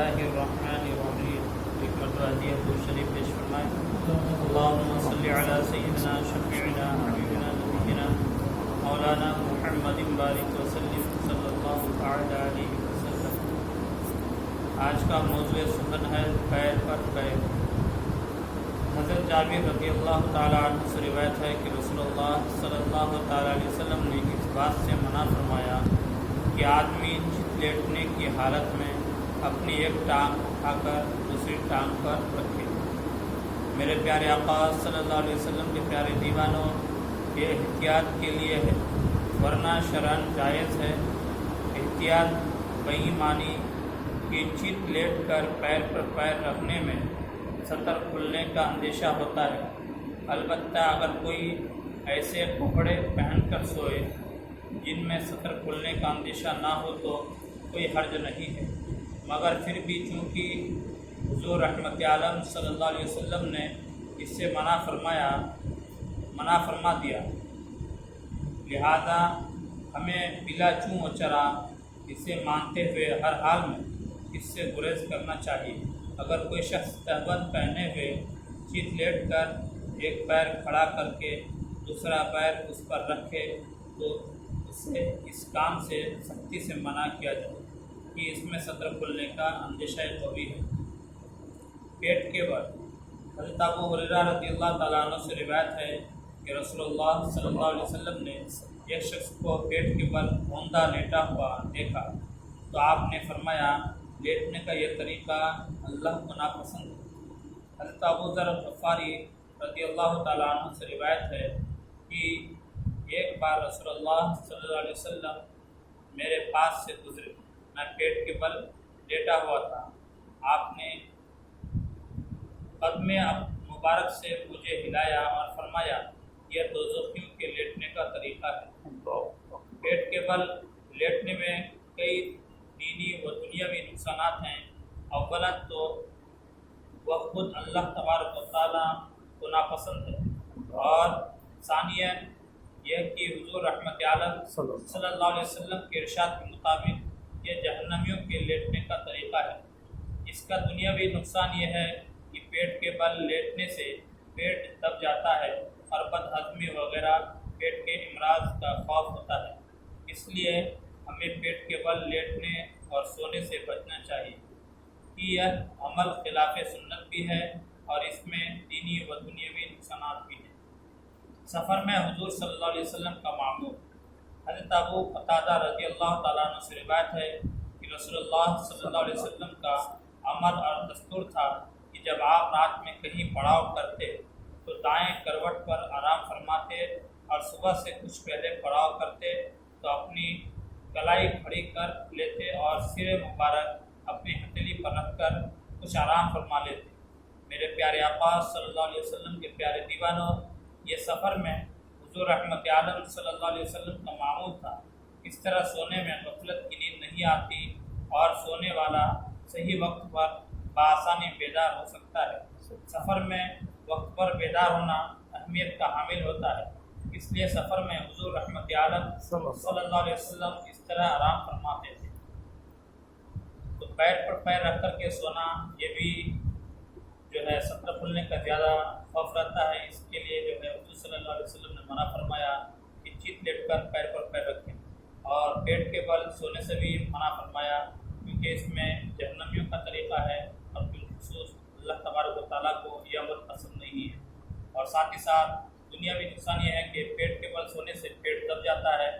اللہ الرحمن الرحیم۔ ایک مرتبہ حدیث شریف پیش فرمائیں۔ اللہم صلی علی سیدنا شفیعنا حبیبنا نبینا مولانا محمد بارک وسلم صلی اللہ تعالی علیہ وسلم۔ آج کا موضوع سخن ہے پیر پر پیر۔ حضرت جابر رضی اللہ تعالیٰ عنہ سے روایت ہے کہ رسول اللہ صلی اللہ تعالیٰ علیہ وسلم نے اس بات سے منع فرمایا کہ آدمی لیٹنے کی حالت میں اپنی ایک ٹانگ اٹھا کر دوسری ٹانگ پر رکھے۔ میرے پیارے آقا صلی اللہ علیہ وسلم کے پیارے دیوانوں، یہ احتیاط کے لیے ہے، ورنہ شرعاً جائز ہے۔ احتیاط بئی معنی کہ چت لیٹ کر پیر پر پیر رکھنے میں سطر کھلنے کا اندیشہ ہوتا ہے۔ البتہ اگر کوئی ایسے کپڑے پہن کر سوئے جن میں سطر کھلنے کا اندیشہ نہ ہو تو کوئی حرج نہیں ہے، مگر پھر بھی چونکہ حضور رحمت عالم صلی اللہ علیہ وسلم نے اس سے منع فرما دیا، لہذا ہمیں بلا چوں و چرا اسے مانتے ہوئے ہر حال میں اس سے گریز کرنا چاہیے۔ اگر کوئی شخص تہبند پہنے ہوئے چیت لیٹ کر ایک پیر کھڑا کر کے دوسرا پیر اس پر رکھے تو اسے اس کام سے سختی سے منع کیا جائے کہ اس میں سطر کھلنے کا اندیشہ قوی ہے۔ پیٹ کے بل۔ حضرت ابو ہریرہ رضی اللہ تعالیٰ عنہ سے روایت ہے کہ رسول اللہ صلی اللہ علیہ وسلم نے ایک شخص کو پیٹ کے بل اوندھا لیٹا ہوا دیکھا تو آپ نے فرمایا، لیٹنے کا یہ طریقہ اللہ کو ناپسند ہے۔ حضرت ابو ذر غفاری رضی اللہ تعالیٰ عنہ سے روایت ہے کہ ایک بار رسول اللہ صلی اللہ علیہ وسلم میرے پاس سے گزرے، میں پیٹ کے بل لیٹا ہوا تھا۔ آپ نے قدم مبارک سے مجھے ہلایا اور فرمایا، یہ دوزخیوں کے لیٹنے کا طریقہ ہے۔ پیٹ کے بل لیٹنے میں کئی دینی و دنیاوی نقصانات ہیں۔ اولا تو وہ خود اللہ تبارک و تعالیٰ کو ناپسند ہے، اور ثانیاً یہ کہ حضور رحمت عالم صلی اللہ علیہ وسلم کے ارشاد کے مطابق یہ جہنمیوں کے لیٹنے کا طریقہ ہے۔ اس کا دنیاوی نقصان یہ ہے کہ پیٹ کے بل لیٹنے سے پیٹ دب جاتا ہے اور بد ہضمی وغیرہ پیٹ کے امراض کا خوف ہوتا ہے۔ اس لیے ہمیں پیٹ کے بل لیٹنے اور سونے سے بچنا چاہیے کہ یہ عمل خلاف سنت بھی ہے اور اس میں دینی و دنیاوی نقصانات بھی ہیں۔ سفر میں حضور صلی اللہ علیہ وسلم کا معمول۔ حضرت ابو قتادہ رضی اللہ تعالیٰ عنہ سے روایت ہے کہ رسول اللہ صلی اللہ علیہ وسلم کا عمل اور دستور تھا کہ جب آپ رات میں کہیں پڑاؤ کرتے تو دائیں کروٹ پر آرام فرماتے، اور صبح سے کچھ پہلے پڑاؤ کرتے تو اپنی کلائی کھڑی کر لیتے اور سر مبارک اپنی ہتھیلی پر رکھ کر کچھ آرام فرما لیتے۔ میرے پیارے آقا صلی اللہ علیہ وسلم کے پیارے دیوانوں، یہ سفر میں حضور رحمت عالم صلی اللہ علیہ وسلم کا معمول تھا۔ اس طرح سونے میں غفلت کی نیند نہیں آتی اور سونے والا صحیح وقت پر بآسانی بیدار ہو سکتا ہے۔ سفر میں وقت پر بیدار ہونا اہمیت کا حامل ہوتا ہے، اس لیے سفر میں حضور رحمت عالم صلی اللہ علیہ وسلم اس طرح آرام فرماتے تھے۔ تو پیر پر پیر رکھ کر کے سونا، یہ بھی جو ہے سطر کھلنے کا زیادہ خوف رہتا ہے۔ اس کے لیے جو ہے حضور صلی اللہ علیہ وسلم نے منع فرمایا کہ چیت لیٹ کر پیر پر پیر رکھیں، اور پیٹ کے بل سونے سے بھی منع فرمایا کیونکہ اس میں جہنمیوں کا طریقہ ہے اور بالخصوص اللہ تبارک و تعالیٰ کو یہ عمل پسند نہیں ہے۔ اور ساتھ ہی ساتھ دنیاوی نقصان یہ ہے کہ پیٹ کے بل سونے سے پیٹ دب جاتا ہے